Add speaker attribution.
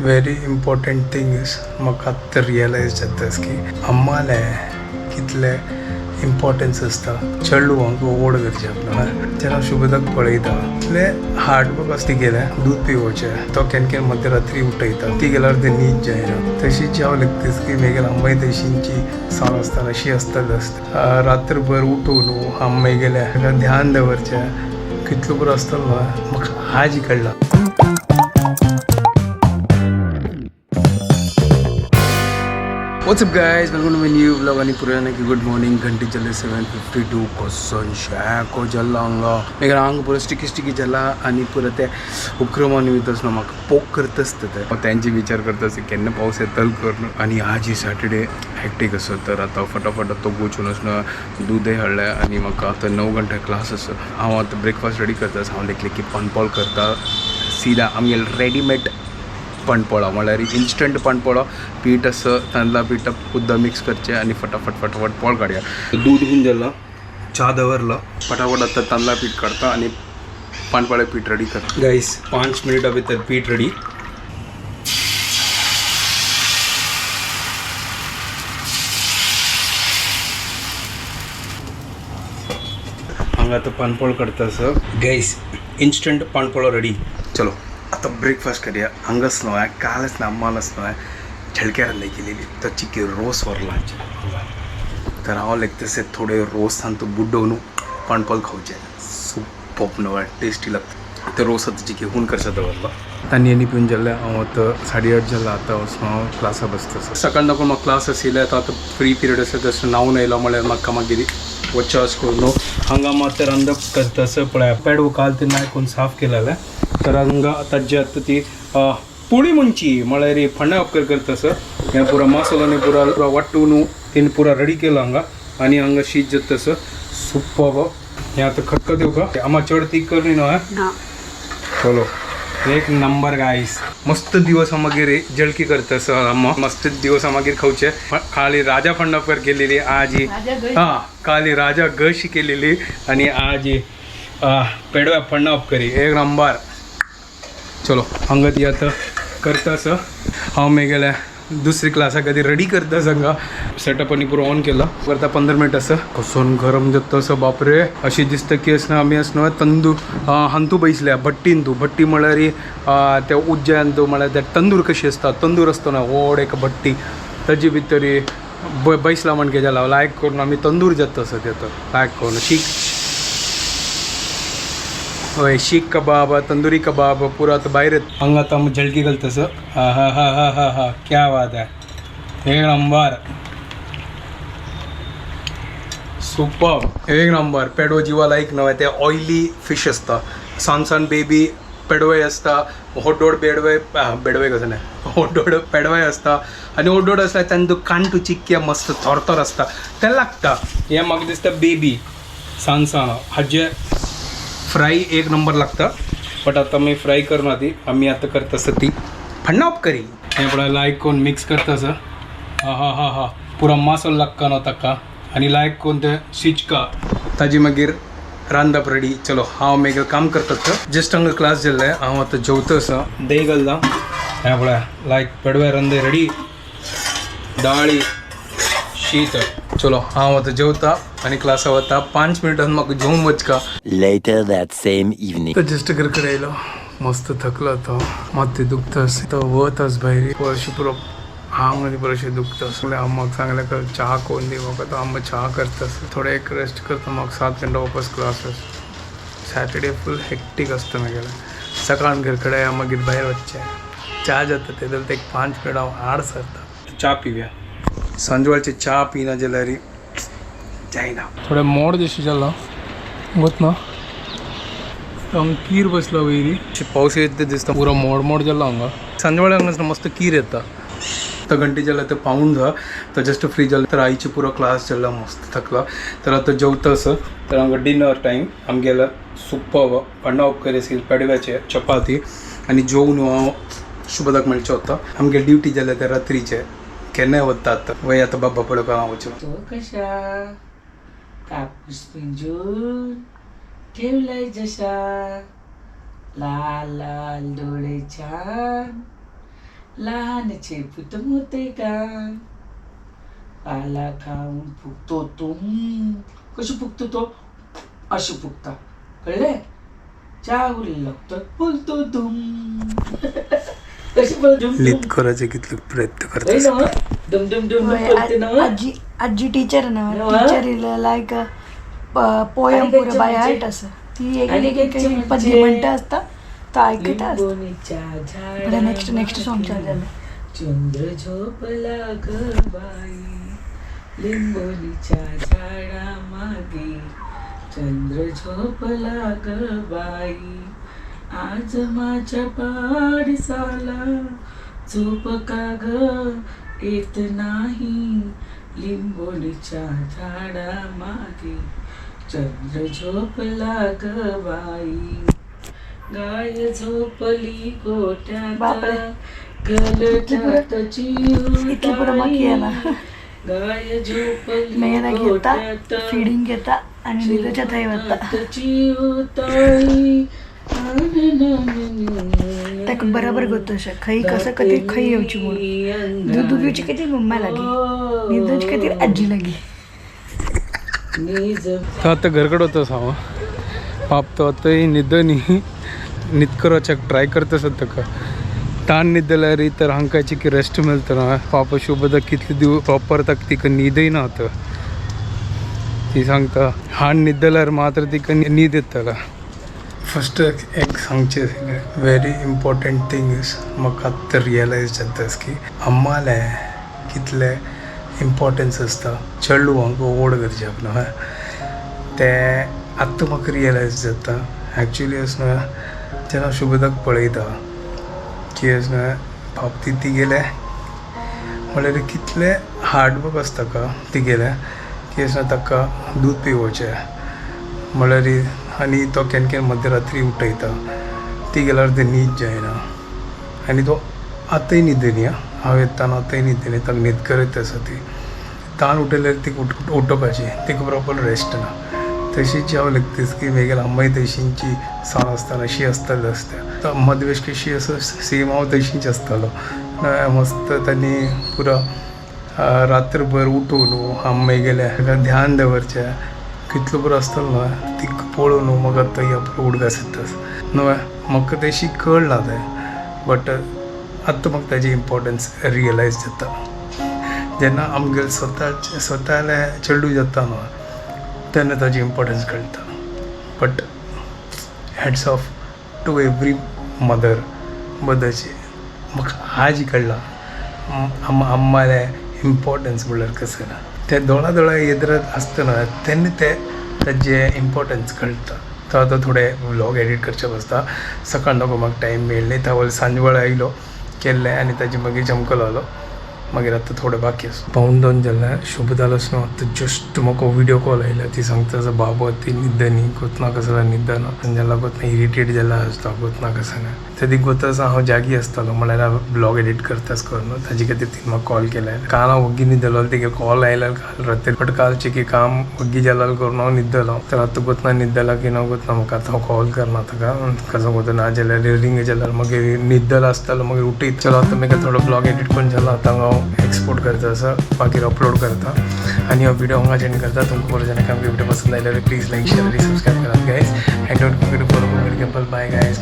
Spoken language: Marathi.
Speaker 1: Very important thing is म्हाका आतां रियलायज जातास की अम्माले कितले इम्पॉर्टन्स आसता चेडवांक ओड करचें आपणाक जेन्ना शुभदाक पळयता तितले हार्ड वर्क आसता गेलें दूध पिवोवचें तो केन्ना केन्ना मध्यरात्री उठयता ती गेल्यार ते न्हीद जायना तशीच हांव लागतास की मेगेल अम्माय तशींची सांग आसतना अशी आसताली आसता रात्रभर उठून अम्माय गेल्या ध्यान दवरचें कितलो बरो आसतलो म्हाका आज कळ्ळां. What's up guys, welcome to my new vlog आणि पुराना की गुड मॉर्निंग घंटी चले 7:52 क्वेश्चन शॅको जल्ला हांगा मेरा हांग पुरो स्टिकी जाला आणि पुरो ते उपक्रमा निमित्त म्हाका पोक करता आसता ते त्यांचे विचार करता केन्ना पावस येतल कर आणि आज ही सॅटर्डे हॅक्टीक आसा तर आता फटाफट तो गोचून आसना दूदय हाडलें आणि म्हाका आतां 9 घंटे क्लास आसा हांव आतां ब्रेकफास्ट रेडी करता हांव देखले की पनपॉल करता सीधा आमगे रेडीमेड पणपोळा म्हळ्यार इन्स्टंट पणपोळो पीठ असं तांदळा पीठ उदक मिक्स करचें आनी फटाफट पोळ काडया दूध होऊन जालां च्या दवरलो फटाफट आतां तांदळा पीठ काडटा आनी पणपोळे पीठ रेडी करता गायस 5 मिनटा भितर पीठ रेडी. हांगा आतां पानपोळ करता सर गायस इन्स्टंट पानपोळो रेडी. चलो आता ब्रेकफास्ट करूया. हंगच न्हय कालच ना अम्मानच न्हय झळक्यार केलेली तर चिकी रोस वरला तर हांव लायक तसे थोडे रोस सांगतो बुड्डोवन पाणपोल खावचे सुप नवं टेस्टी लागता ते रोस आतां चिकी हून करचा दवरला तांणी येनी पिवन जाल्ले हांव आतां 8:30 जाला आतां वचून हांव क्लासा बसता सकाळ दाखोवन म्हाका क्लास आशिल्ले तो आतां फ्री पिरियड आसा तसो नावून येयलो म्हळ्यार म्हाका मागीर वच्चे अशें करून न्हू हांगा मात रांदप करता पळय पेडवो काल ते नायकून साफ केलेले तर हांगा ताजे आतां ती पोळी म्हणची म्हळ्यार फण्या उपकार करता सर हें पुरो मसालो पुरो वाट्टून तेणी पुरो रेडी केलो हांगा आनी हांगा शीत जाता सर सुपर हें आतां खतखत येवका आमा चड तीख करनी न्हू चलो एक नंबर गायस मस्त दिवस मागीर जळकी करता सर अम्मा मस्त दिवस मागीर खावचे काली राजा फंडापर केलेली आज काली राजा गशी केलेली आणि आज पेडव्या फंडा उपकरी एक नंबर. चलो हांगा ती आतां करता सर हांव मेगेल्या दुसरी क्लासाक खातीर रेडी करता हांगा सेटअप आनी पुरो ऑन केला करता 15 मिनट आसा कसोन गरम जाता असो बापरे अशी दिसता की असना आमी असना तंदूर हांतू बैसल्या भट्टीन तूं भट्टी म्हळ्यार त्या उज्जैन तूं म्हळ्यार त्या तंदूर कशी आसता तंदूर आसता ना व्हड एक भट्टी ताजे भितर बैसला म्हण केला लायक करून आमी तंदूर जाता असो तें लायक करून शीख कबाब तंदूरी कबाब पूरा तो भायर हांगा आतां झळकी घालता सर हा क्या बात है एक नंबर सुपर एक नंबर पेडवो जिवा लायक न्हय ते ऑयली फिश आसता सान बेबी पेडवय आसता होड्डोड बेडवय कसो न्हय होड्डोड पेडवय आसता आनी होड्डोड आसता तांचो कांटू चिक्की मस्त थोर आसता तें लागता हें म्हाका दिसता बेबी सानसान हाजे फ्राय एक नंबर लागता बट आता मी फ्राय करना ती आम्ही आता करता आसता ती फण्णा उपकरी हें पळय लायक करून मिक्स करता सर हा पुरो मसालो लागता न्हू ताका आनी लायक करून ते शिचका ताजी मागीर रांदप रेडी. चलो हांव मागीर काम करता सर जस्ट हांगा क्लास जाल्ले हांव आतां जेवता आसा दही घालता हें पळय लायक पेडवे रांदे रेडी दाळी शीत. चलो हांव आतां जेवता आनी क्लासा वता 5 मिनटान म्हाका जेवून वचका.
Speaker 2: Later that same evening.
Speaker 1: तो जस्ट घर कडेन येयलो मस्त थकलो तो माथी दुखतास तो वतास भायर पळशी पुरो हांग आनी बरेंशें दुखतास म्हाका सांगलें कर च्या कोण दी म्हाका तो आम्मा च्या करतास थोडे एक रेस्ट करता म्हाका 7 घंटा वापस क्लास सॅटर्डे फूल हेक्टीक आसता म्हगेलें सकाळ घर कडेन मागीर भायर वचचें च्या जाता ते जाल्यार एक 5 मिनट हांव आड सरता च्या पिवया संजवाळचे च्या पिना जाल्यार जायना थोडे मोड दिशी जाला वत ना हांगा कीर बसला वयरी पावस येता दिसता पुरो मोड जाला हांगा संजवाळे हांगा मस्त कीर येता तो घंटे जाल्यार तो पावून जा तो जस्ट फ्री जाला तर आईची पुरो क्लास जाल्ला मस्त थकला तर आतां जेवता आसा तर हांगा डिनर टायम आमगेलो सुपर फण्णा उपकरी आशिल्ले पेडव्याचे चपाती आनी जेवून हांव शुभदाक मेळचें वता आमगे ड्युटी जाल्यार ते रात्रीचे केन्नाय वता आतां वय आतां बाबा पळोवपाक हांव वचून
Speaker 3: कशा कापूस पिंजून ठेवलाय जशा लाल लाल डोळे छान लहानचे भूत मोठे काम आला खाऊन फुकतो तो कशी फुकतो तो अशी फुकता कळले चावल लागतो बोलतो तुम कशी बोलतो
Speaker 1: नीट करायचे कितले प्रयत्न करतात
Speaker 3: डम डम डम
Speaker 4: होय,
Speaker 3: बोलते ना
Speaker 4: आजी टीचर ना
Speaker 3: No.
Speaker 4: टीचर लायक पोयम पुरं बाय आयट असं ती एक पद्य म्हणते असता तो ऐकत असत
Speaker 3: लिंबोणीच्या
Speaker 4: बरं नेक्स्ट सॉंग चालू झालं
Speaker 3: चंद्र झोपला ग बाई लिंबोणीच्या झाडा मागे चंद्र झोपला ग बाई आज माझ्या पाडसाला झोप का ग येत नाही लिंबोणीच्या झाडा मागे चंद्र झोपला ग बाई गाय झोपली गोट्यात
Speaker 4: बापरे.
Speaker 3: गलठात
Speaker 4: इतकी पुरं मग केला
Speaker 3: गाय झोपली
Speaker 4: मेहना घेता
Speaker 3: गोट्यात
Speaker 4: फिडिंग घेता आणि निघाच्या थाई वाटता ताका बराबर गोतो अशा खई कसं कधी खई येऊची म्हणून दूध पिवची किती मम्मा लागी निंदूची किती आजी लागी
Speaker 1: तो आता घरकडे होतो साव पाप तो आता निदनी नित्कराच्या ट्राय करतस का ताण निदल्या री तर हांकायची की रेस्ट मिळतं ना पाप शुभदा कितले दिवस प्रॉपर तक तिक न्हीदय ना आता ती सांगता हाण निदल्यार मात्र तिक न्हीद येतला फस्ट एक सांगचे व्हेरी इम्पॉर्टंट थिंग इज म्हाका आतां रियलायज जातास की अम्माले कितले इम्पॉर्टन्स आसता चेडूंक ओड करचें न्हय तें आत्तां म्हाका रियलायज जाता एक्चुली अशें न्हय जेन्ना शुभदाक पळयता की अशें न्हय बाप ती गेले म्हळ्यार कितले हार्डवर्क आसता का ती गेले की अशें ताका दूध पिवोवचें म्हळ्यार आनी तो केन्ना केन्ना मध्यरात्री उठयता ती गेल्यार तें न्हीद जायना आनी तो आतांय न्हिदनी हांव येताना आतांय न्हिदनी ताका न्हीद करत आसा ती तान उठयल्यार ती उठोवपाची तिका प्रॉपर रेस्ट ना तशीच हांव लागतीस की मेगेल अम्माय तशींची सान आसतना शी आसताली आसता मदवेश कशी असो सेम हांव तशींच आसतालो मस्त तांणी पुरो रात्रभर उठून अम्माय गेले ताका ध्यान दवरचें कितलो बरो आसतलो न्हय ती पळोवन म्हाका आतां ह्या उडगास येतास न्हय म्हाका तशी कळना तें बट आतां म्हाका ताजें इम्पॉर्टन्स रियलायज जाता जेन्ना आमगेले स्वताले चेडूं जाता न्हय तेन्ना ताजी इम्पॉर्टन्स कळटा but hats off to every mother मदरची म्हाका आज कळ्ळां अम्माले इम्पॉर्टन्स म्हणल्यार कशें ना ते दोळा येदरत आसतना तेन्ना ताजें इम्पॉर्टन्स कळटा तो आतां थोडे व्लॉग एडीट करचे बसता सकाळ नको म्हाका टायम मेळ्ळी त्या सांजवेळ आयलो केल्लें आनी ताजे मागीर चमकलो आलो मागीर आतां थोडे बाकी आसा पावून दोन जाल्यार शुभ जालो आसलो आतां जस्ट म्हाका व्हिडिओ कॉल आयला ती सांगता बाबा ती न्हिदनी कोतना कसो न्हिदना जाल्यार कोतना इरिटेट जाला आसता कोतना कसं ना तेदी गोत आसा हांव जागी आसतालो म्हळ्यार ब्लॉग एडीट करताच करून ताजे खातीर ती म्हाका कॉल केला काल हांव वग्गी न्हिदलो तेगे कॉल आयला काल रात्री बट कालचे की काम वग्गी जाल्यार करून हांव न्हिदलो तर आतां कोतना न्हिदला की ना कोतना म्हाका आतां हांव कॉल करना ताका कसो कोता ना जाल्यार रिंग जाल्यार मागीर न्हिदलो आसतालो मागीर उठयत चलो आतां म्हाका थोडो ब्लॉग एडीट करून जाला आतां हांव एक्सपोर्ट करता असं मागीर अपलोड करता आणि हो व्हिडिओ हांगा सेंड करता तुमकां बरो जाल्यार व्हिडिओ पसंद आयल्यार प्लीज लाईक शेअर आणि सबस्क्राईब करा guys and don't forget to follow bye guys.